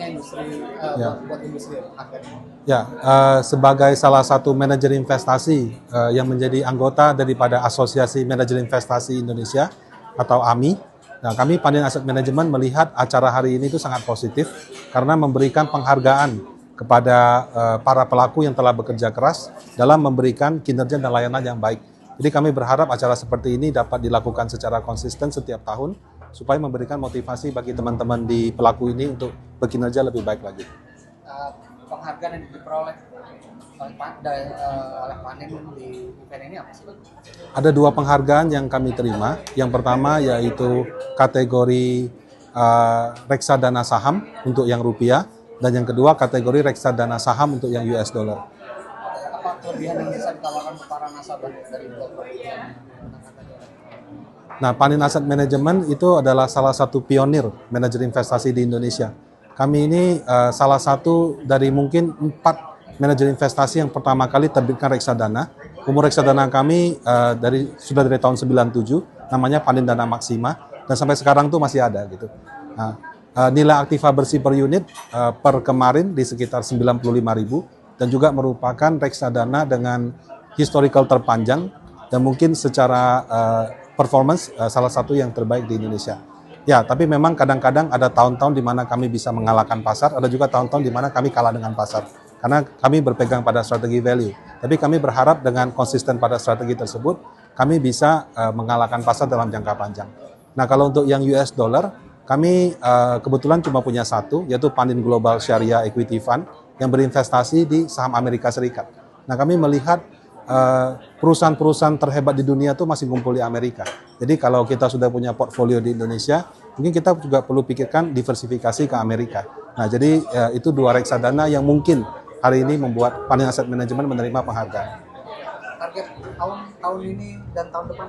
dampaknya industri buat industri akhirnya. Ya, sebagai salah satu manajer investasi yang menjadi anggota daripada Asosiasi Manajer Investasi Indonesia atau AMI, nah, kami Pandin Asset Management melihat acara hari ini itu sangat positif karena memberikan penghargaan kepada para pelaku yang telah bekerja keras dalam memberikan kinerja dan layanan yang baik. Jadi kami berharap acara seperti ini dapat dilakukan secara konsisten setiap tahun supaya memberikan motivasi bagi teman-teman di pelaku ini untuk berkinerja lebih baik lagi. Penghargaan yang diperoleh oleh Pandin di event ini apa sih? Ada 2 penghargaan yang kami terima. Yang pertama yaitu kategori reksadana saham untuk yang rupiah, dan yang kedua kategori reksadana saham untuk yang US dollar. Apa kelebihan yang bisa ditawarkan ke para nasabah dari dua produk yang Nah, Pandin Asset Management itu adalah salah satu pionir manajer investasi di Indonesia. Kami ini salah satu dari mungkin 4 manajer investasi yang pertama kali terbitkan reksadana. Umur reksadana kami sudah dari tahun 97, namanya Pandin Dana Maksima, dan sampai sekarang tuh masih ada gitu. Nah, nilai aktiva bersih per unit per kemarin di sekitar 95.000 dan juga merupakan reksadana dengan historical terpanjang dan mungkin secara performance salah satu yang terbaik di Indonesia. Ya, tapi memang kadang-kadang ada tahun-tahun di mana kami bisa mengalahkan pasar, ada juga tahun-tahun di mana kami kalah dengan pasar. Karena kami berpegang pada strategi value. Tapi kami berharap dengan konsisten pada strategi tersebut, kami bisa mengalahkan pasar dalam jangka panjang. Nah, kalau untuk yang US dollar, kami kebetulan cuma punya satu, yaitu Pandin Global Sharia Equity Fund yang berinvestasi di saham Amerika Serikat. Nah, kami melihat perusahaan-perusahaan terhebat di dunia itu masih ngumpul di Amerika. Jadi kalau kita sudah punya portfolio di Indonesia, mungkin kita juga perlu pikirkan diversifikasi ke Amerika. Nah, jadi itu 2 reksadana yang mungkin hari ini membuat Pandin Asset Management menerima penghargaan. Target tahun ini dan tahun depan?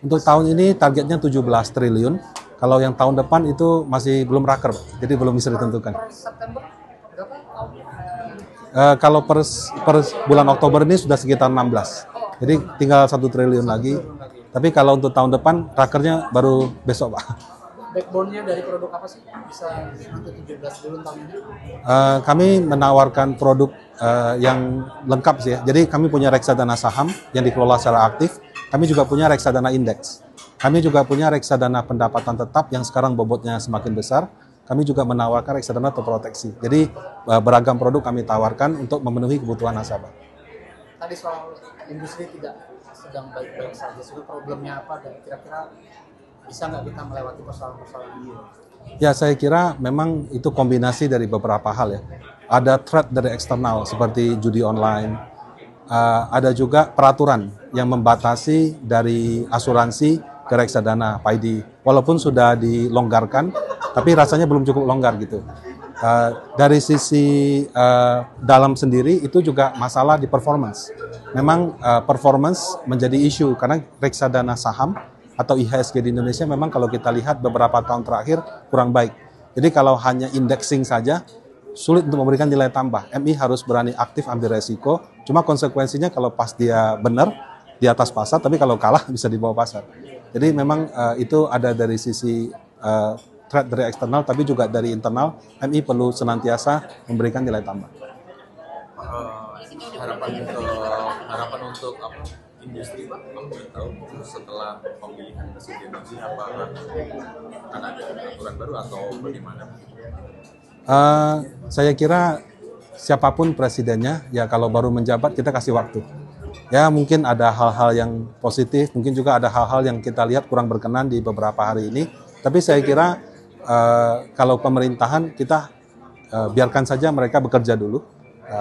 Untuk tahun ini targetnya 17 triliun. Kalau yang tahun depan itu masih belum raker, jadi belum bisa ditentukan. Per September berapa tahun? Kalau per bulan Oktober ini sudah sekitar 16. Jadi tinggal 1 triliun lagi. Tapi kalau untuk tahun depan, rakernya baru besok, Pak. Backbone-nya dari produk apa sih? Bisa nanti 17 triliun tahun ini? Kami menawarkan produk yang lengkap sih ya. Jadi kami punya reksadana saham yang dikelola secara aktif. Kami juga punya reksadana indeks. Kami juga punya reksadana pendapatan tetap yang sekarang bobotnya semakin besar. Kami juga menawarkan reksadana terproteksi. Jadi beragam produk kami tawarkan untuk memenuhi kebutuhan nasabah. Tadi soal industri tidak sedang baik-baik saja. Sebenarnya problemnya apa dan kira-kira bisa nggak kita melewati persoalan-persoalan ini? Ya, saya kira memang itu kombinasi dari beberapa hal ya. Ada threat dari eksternal seperti judi online. Ada juga peraturan yang membatasi dari asuransi ke reksadana PAID. Walaupun sudah dilonggarkan, tapi rasanya belum cukup longgar gitu. Dari sisi dalam sendiri itu juga masalah di performance. Memang performance menjadi isu karena reksadana saham atau IHSG di Indonesia memang kalau kita lihat beberapa tahun terakhir kurang baik. Jadi kalau hanya indexing saja sulit untuk memberikan nilai tambah. MI harus berani aktif ambil resiko. Cuma konsekuensinya kalau pas dia benar di atas pasar, tapi kalau kalah bisa di bawah pasar. Jadi memang itu ada dari sisi threat dari eksternal, tapi juga dari internal. MI perlu senantiasa memberikan nilai tambah. Harapan untuk apa? Industri Pak, kamu tahu setelah pemilihan presiden ini apakah akan ada aturan baru atau bagaimana? Saya kira siapapun presidennya, ya kalau baru menjabat kita kasih waktu. Ya mungkin ada hal-hal yang positif, mungkin juga ada hal-hal yang kita lihat kurang berkenan di beberapa hari ini. Tapi saya kira kalau pemerintahan kita biarkan saja mereka bekerja dulu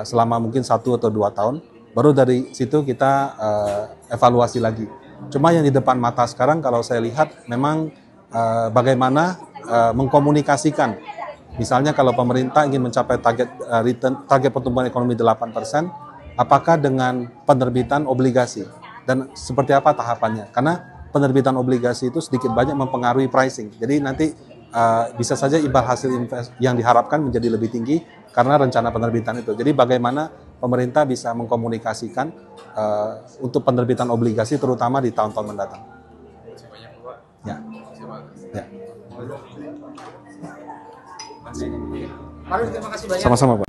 selama mungkin 1 atau 2 tahun. Baru dari situ kita evaluasi lagi. Cuma yang di depan mata sekarang kalau saya lihat memang bagaimana mengkomunikasikan. Misalnya kalau pemerintah ingin mencapai target pertumbuhan ekonomi 8%, apakah dengan penerbitan obligasi? Dan seperti apa tahapannya? Karena penerbitan obligasi itu sedikit banyak mempengaruhi pricing. Jadi nanti bisa saja imbal hasil yang diharapkan menjadi lebih tinggi karena rencana penerbitan itu. Jadi bagaimana pemerintah bisa mengkomunikasikan untuk penerbitan obligasi terutama di tahun-tahun mendatang. Ya. Ya. Maruf, terima kasih banyak. Sama-sama Pak.